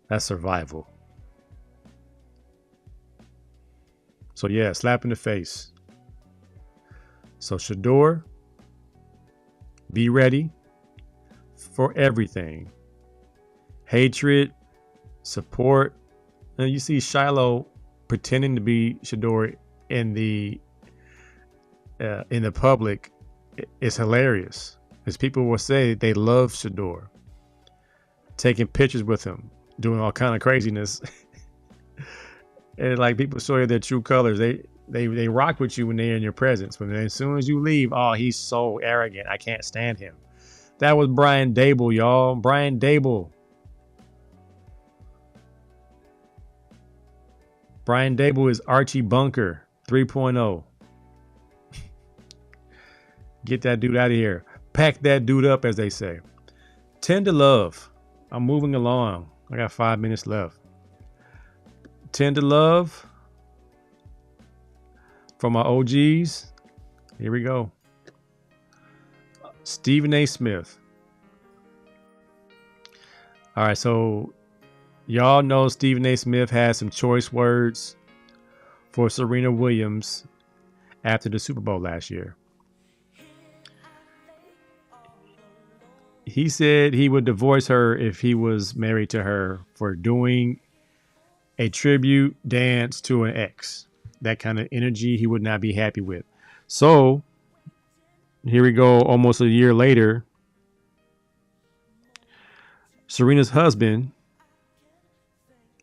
That's survival. So yeah, slap in the face. So Shedeur, be ready for everything. Hatred, support. Now you see Shiloh pretending to be Shedeur in the public. It's hilarious, as people will say they love Shedeur, taking pictures with him, doing all kind of craziness. And like people show you their true colors. They rock with you when they're in your presence. But as soon as you leave, oh, he's so arrogant. I can't stand him. That was Brian Dable, y'all. Brian Dable. Brian Dable is Archie Bunker 3.0. Get that dude out of here. Pack that dude up, as they say. Tender Love. I'm moving along. I got 5 minutes left. Tender Love from my OGs. Here we go. Stephen A. Smith. All right, so y'all know Stephen A. Smith had some choice words for Serena Williams after the Super Bowl last year. He said he would divorce her if he was married to her for doing a tribute dance to an ex. That kind of energy he would not be happy with. So here we go, almost a year later. Serena's husband,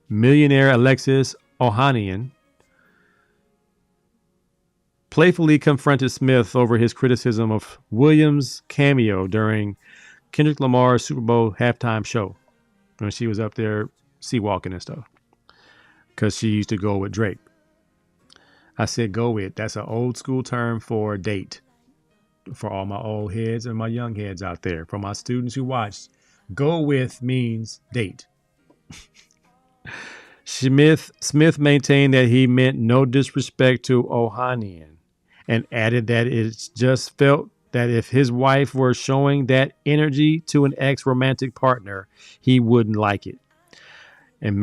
millionaire Alexis Ohanian, playfully confronted Smith over his criticism of Williams' cameo during Kendrick Lamar's Super Bowl halftime show when she was up there sea walking and stuff, because she used to go with Drake. I said go with. That's an old school term for date. For all my old heads and my young heads out there, for my students who watched, go with means date. Smith maintained that he meant no disrespect to Ohanian and added that it just felt that if his wife were showing that energy to an ex-romantic partner, he wouldn't like it. And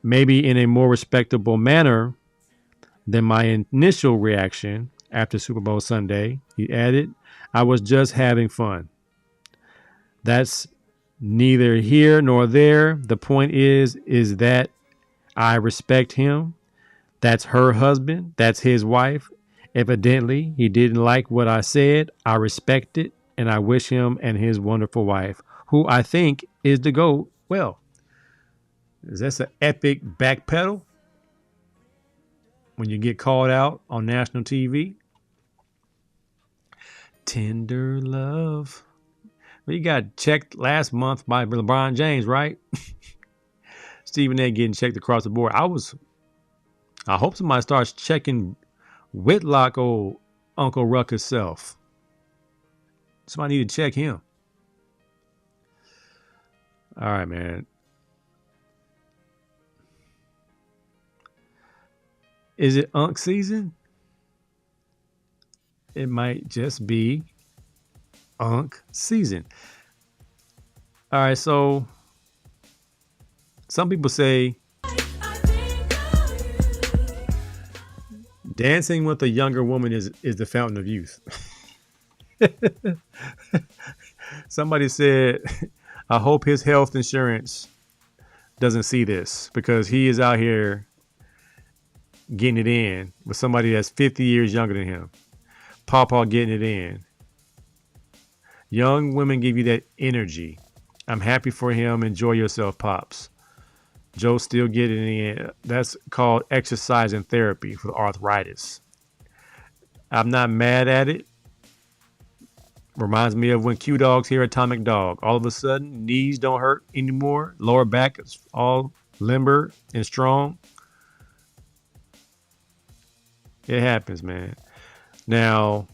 maybe in a more respectable manner than my initial reaction after Super Bowl Sunday, he added, I was just having fun. That's neither here nor there. The point is that I respect him. That's her husband. That's his wife. Evidently, he didn't like what I said. I respect it, and I wish him and his wonderful wife, who I think is the GOAT, well. Is that an epic backpedal when you get called out on national TV? Tender Love. Well, you got checked last month by LeBron James, right? Stephen A. getting checked across the board. I hope somebody starts checking Whitlock, old Uncle Ruckus self. Somebody need to check him. All right, man. Is it Unk season? It might just be Unk season. All right, so some people say dancing with a younger woman is the fountain of youth. Somebody said, I hope his health insurance doesn't see this, because he is out here getting it in with somebody that's 50 years younger than him. Pawpaw getting it in. Young women give you that energy. I'm happy for him. Enjoy yourself, Pops. Joe still getting it in. That's called exercise and therapy for arthritis. I'm not mad at it. Reminds me of when Q-Dogs hear Atomic Dog. All of a sudden, knees don't hurt anymore. Lower back is all limber and strong. It happens, man. Now,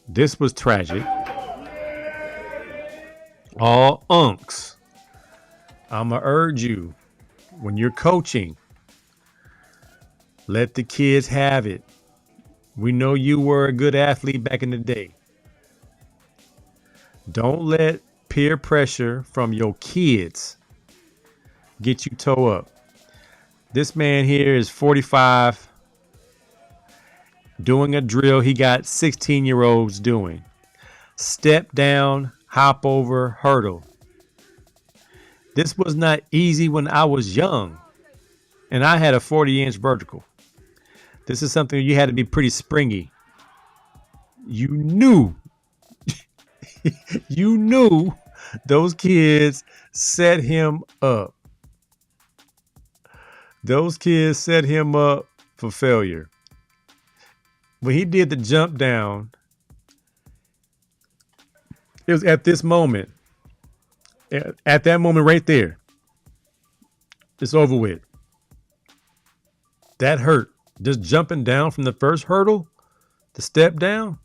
this was tragic. All unks, I'ma urge you, when you're coaching, let the kids have it. We know you were a good athlete back in the day. Don't let peer pressure from your kids get you toe up. This man here is 45, doing a drill he got 16-year-olds doing. Step down, hop over, hurdle. This was not easy when I was young and I had a 40-inch vertical. This is something you had to be pretty springy. You knew those kids set him up. Those kids set him up for failure. When he did the jump down, it was at this moment. At that moment right there, it's over with. That hurt. Just jumping down from the first hurdle, the step down.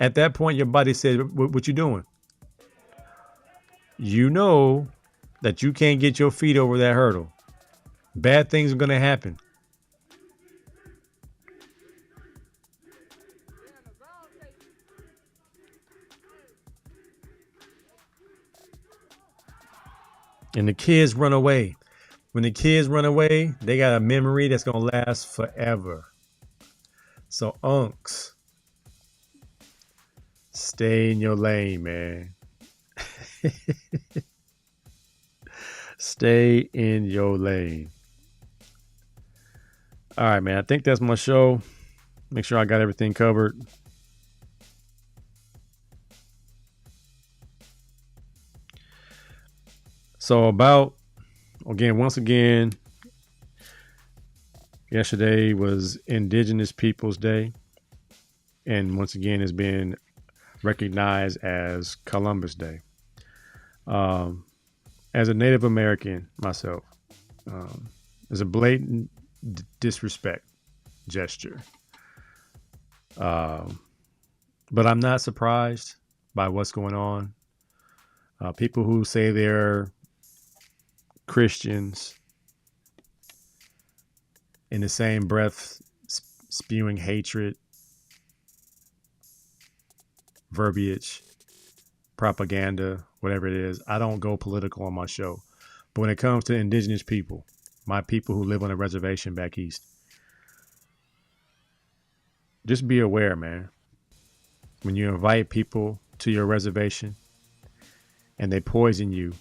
At that point, your body said, what you doing? you know that you can't get your feet over that hurdle. Bad things are going to happen. And the kids run away. When the kids run away, they got a memory that's going to last forever. So, unks, stay in your lane, man. Stay in your lane. All right, man. I think that's my show. Make sure I got everything covered. So once again, yesterday was Indigenous Peoples Day. And once again, it's been recognized as Columbus Day. As a Native American myself, it's a blatant disrespect gesture. But I'm not surprised by what's going on. People who say they're Christians in the same breath spewing hatred, verbiage, propaganda, whatever it is. I don't go political on my show. But when it comes to indigenous people, my people who live on a reservation back east, just be aware, man. When you invite people to your reservation and they poison you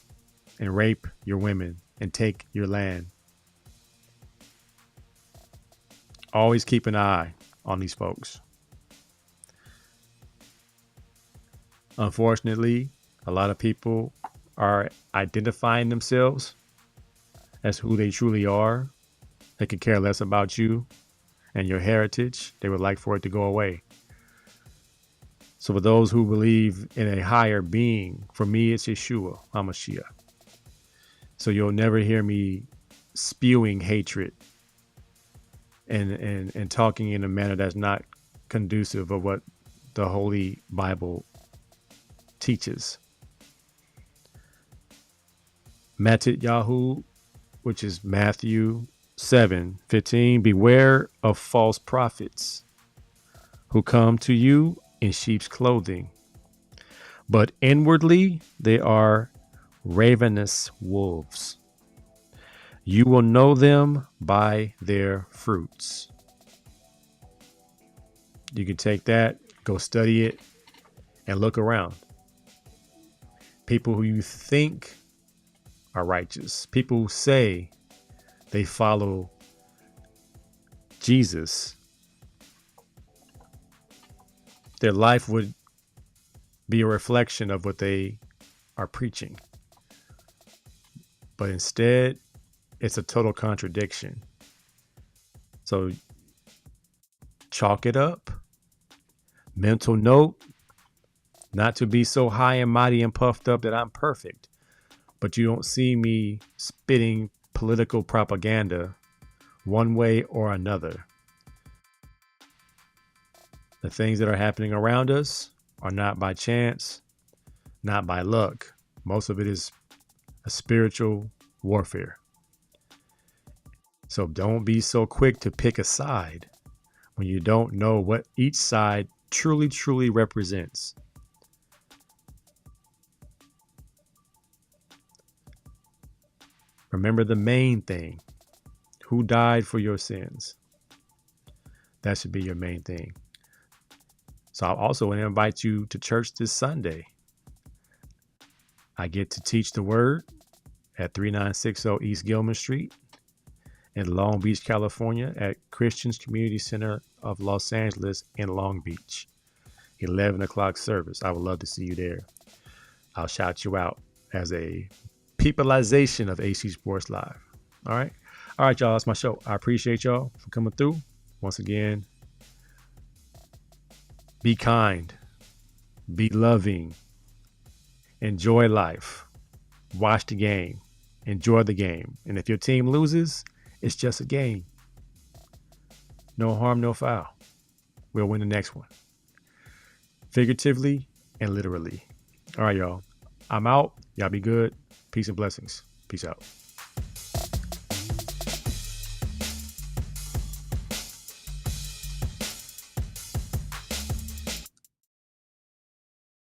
and rape your women and take your land, always keep an eye on these folks. Unfortunately, a lot of people are identifying themselves as who they truly are. They could care less about you and your heritage. They would like for it to go away. So for those who believe in a higher being, for me, it's Yeshua HaMashiach. So you'll never hear me spewing hatred and talking in a manner that's not conducive of what the Holy Bible teaches. Mattityahu, which is Matthew 7:15, beware of false prophets who come to you in sheep's clothing, but inwardly they are ravenous wolves. You will know them by their fruits. You can take that, go study it, and look around. People who you think are righteous, people who say they follow Jesus, their life would be a reflection of what they are preaching. But instead, it's a total contradiction. So chalk it up. Mental note, not to be so high and mighty and puffed up that I'm perfect, but you don't see me spitting political propaganda one way or another. The things that are happening around us are not by chance, not by luck. Most of it is a spiritual warfare. So don't be so quick to pick a side when you don't know what each side truly represents. Remember the main thing. Who died for your sins? That should be your main thing. So I also want to invite you to church this Sunday. I get to teach the word at 3960 East Gilman Street in Long Beach, California at Christians Community Center of Los Angeles in Long Beach. 11 o'clock service. I would love to see you there. I'll shout you out as a peopleization of AC Sports Live. All right, y'all. That's my show. I appreciate y'all for coming through. Once again, be kind, be loving, enjoy life, watch the game, enjoy the game. And if your team loses, it's just a game. No harm, no foul. We'll win the next one. Figuratively and literally. All right, y'all. I'm out. Y'all be good. Peace and blessings. Peace out.